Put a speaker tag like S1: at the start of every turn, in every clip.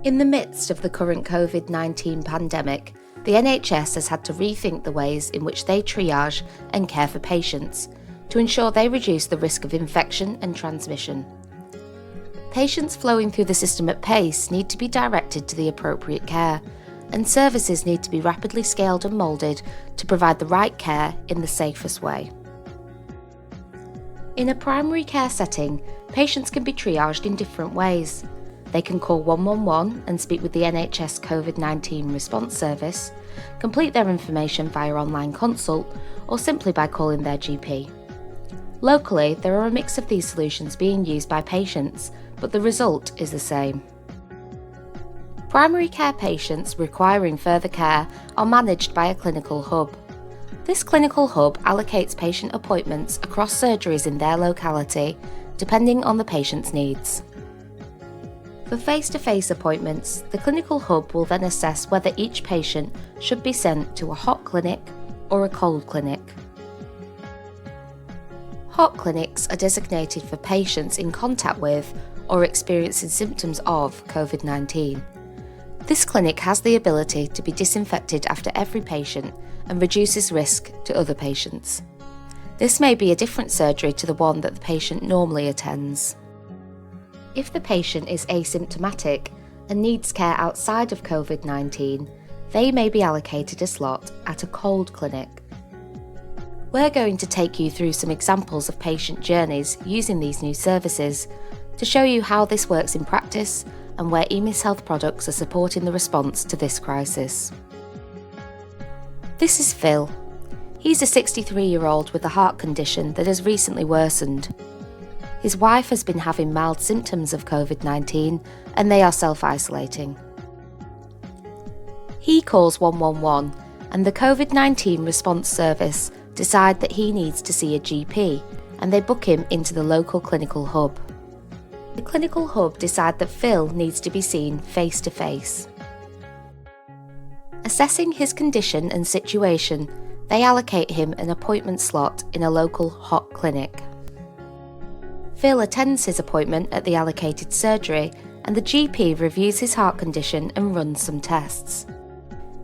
S1: In the midst of the current COVID-19 pandemic, the NHS has had to rethink the ways in which they triage and care for patients to ensure they reduce the risk of infection and transmission. Patients flowing through the system at pace need to be directed to the appropriate care, and services need to be rapidly scaled and moulded to provide the right care in the safest way. In a primary care setting, patients can be triaged in different ways. They can call 111 and speak with the NHS COVID-19 response service, complete their information via online consult, or simply by calling their GP. Locally, there are a mix of these solutions being used by patients, but the result is the same. Primary care patients requiring further care are managed by a clinical hub. This clinical hub allocates patient appointments across surgeries in their locality, depending on the patient's needs. For face-to-face appointments, the clinical hub will then assess whether each patient should be sent to a hot clinic or a cold clinic. Hot clinics are designated for patients in contact with or experiencing symptoms of COVID-19. This clinic has the ability to be disinfected after every patient and reduces risk to other patients. This may be a different surgery to the one that the patient normally attends. If the patient is asymptomatic and needs care outside of COVID-19, they may be allocated a slot at a cold clinic. We're going to take you through some examples of patient journeys using these new services to show you how this works in practice and where EMIS Health products are supporting the response to this crisis. This is Phil. He's a 63-year-old with a heart condition that has recently worsened. His wife has been having mild symptoms of COVID-19 and they are self-isolating. He calls 111 and the COVID-19 response service decide that he needs to see a GP and they book him into the local clinical hub. The clinical hub decide that Phil needs to be seen face-to-face. Assessing his condition and situation, they allocate him an appointment slot in a local hot clinic. Phil attends his appointment at the allocated surgery and the GP reviews his heart condition and runs some tests.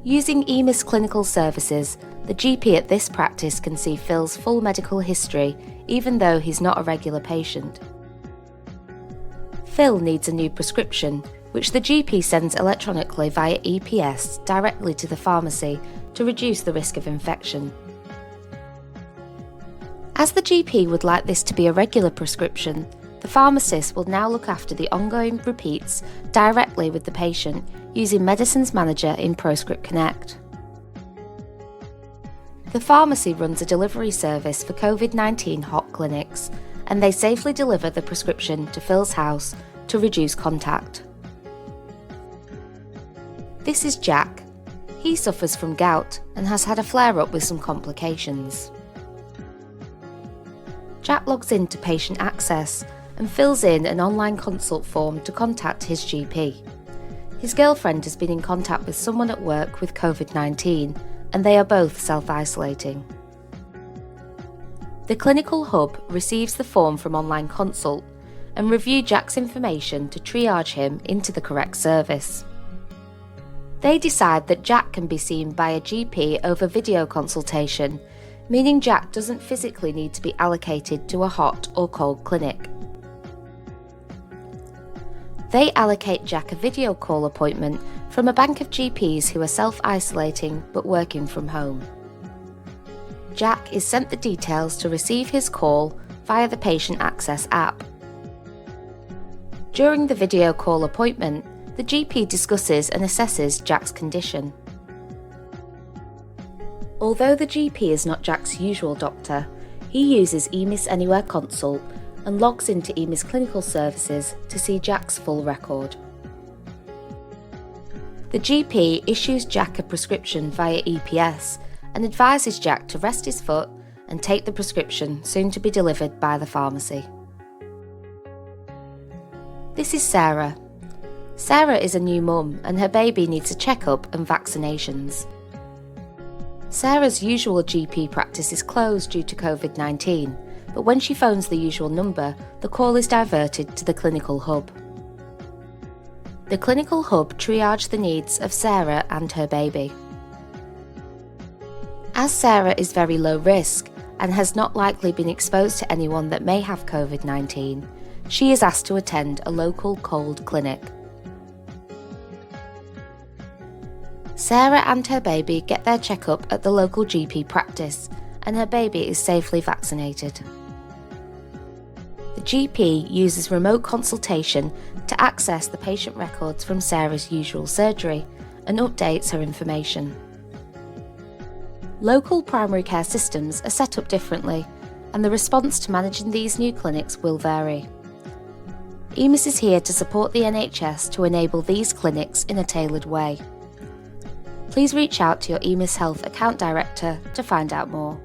S1: Using EMIS clinical services, the GP at this practice can see Phil's full medical history even though he's not a regular patient. Phil needs a new prescription, which the GP sends electronically via EPS directly to the pharmacy to reduce the risk of infection. As the GP would like this to be a regular prescription, the pharmacist will now look after the ongoing repeats directly with the patient using Medicines Manager in ProScript Connect. The pharmacy runs a delivery service for COVID-19 hot clinics, and they safely deliver the prescription to Phil's house to reduce contact. This is Jack. He suffers from gout and has had a flare-up with some complications. Jack logs into Patient Access and fills in an online consult form to contact his GP. His girlfriend has been in contact with someone at work with COVID-19 and they are both self-isolating. The clinical hub receives the form from online consult and review Jack's information to triage him into the correct service. They decide that Jack can be seen by a GP over video consultation, meaning Jack doesn't physically need to be allocated to a hot or cold clinic. They allocate Jack a video call appointment from a bank of GPs who are self-isolating but working from home. Jack is sent the details to receive his call via the Patient Access app. During the video call appointment, the GP discusses and assesses Jack's condition. Although the GP is not Jack's usual doctor, he uses EMIS Anywhere Consult and logs into EMIS Clinical Services to see Jack's full record. The GP issues Jack a prescription via EPS and advises Jack to rest his foot and take the prescription soon to be delivered by the pharmacy. This is Sarah. Sarah is a new mum and her baby needs a checkup and vaccinations. Sarah's usual GP practice is closed due to COVID-19, but when she phones the usual number, the call is diverted to the clinical hub. The clinical hub triaged the needs of Sarah and her baby. As Sarah is very low risk and has not likely been exposed to anyone that may have COVID-19, she is asked to attend a local cold clinic. Sarah and her baby get their checkup at the local GP practice, and her baby is safely vaccinated. The GP uses remote consultation to access the patient records from Sarah's usual surgery and updates her information. Local primary care systems are set up differently, and the response to managing these new clinics will vary. EMIS is here to support the NHS to enable these clinics in a tailored way. Please reach out to your EMIS Health account director to find out more.